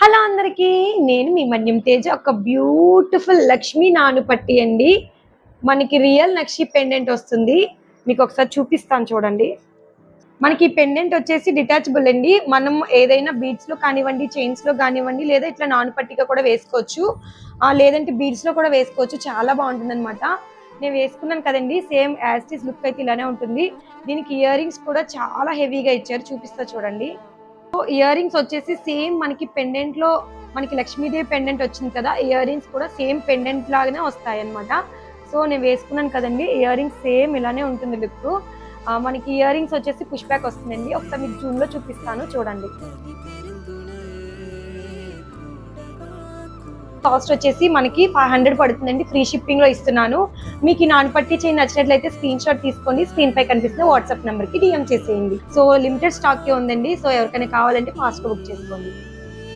Hello అందరికీ, నేను మీ మన్యం తేజ. ఒక బ్యూటిఫుల్ లక్ష్మీ నానుపట్టి అండి. మనకి రియల్ నక్షి పెండెంట్ వస్తుంది. మీకు ఒకసారి చూపిస్తాను చూడండి. మనకి పెండెంట్ వచ్చేసి డిటాచబుల్ అండి. మనం ఏదైనా బీడ్స్ లో కానివ్వండి, చైన్స్ లో కానివ్వండి, లేదా ఇట్లా నానుపట్టిగా కూడా వేసుకోవచ్చు. లేదంటే బీడ్స్ లో కూడా వేసుకోవచ్చు. చాలా బాగుంటుంది అనమాట. నేను వేసుకున్నాను కదండి, same as it is look అయితే ఇలానే ఉంటుంది. దీనికి ఇయర్ రింగ్స్ కూడా చాలా హెవీగా ఇచ్చారు, చూపిస్తా చూడండి. ఇయర్ రింగ్స్ వచ్చేసి సేమ్ మనకి పెండెంట్ లో మనకి లక్ష్మీదేవి పెండెంట్ వచ్చింది కదా, ఇయర్ రింగ్స్ కూడా సేమ్ పెండెంట్ లాగానే వస్తాయి అనమాట. సో నేను వేసుకున్నాను కదండి, ఇయర్ రింగ్స్ సేమ్ ఇలానే ఉంటుంది లుక్. మనకి ఇయర్ రింగ్స్ వచ్చేసి పుష్ బ్యాక్ వస్తుందండి. ఒకసారి మీకు జూమ్ లో చూపిస్తాను చూడండి. కాస్ట్ వచ్చేసి మనకి 500 పడుతుందండి. ఫ్రీ షిప్పింగ్ లో ఇస్తున్నాను. మీకు ఈ నానుపట్టి చైన్ నచ్చినట్లయితే స్క్రీన్ షాట్ తీసుకోండి. స్క్రీన్ పై కనిపిస్తున్న వాట్సాప్ నెంబర్ కి డిఎం చేసేయండి. సో లిమిటెడ్ స్టాక్ ఉందండి. సో ఎవరికైనా కావాలంటే ఫాస్ట్ గా బుక్ చేసుకోండి.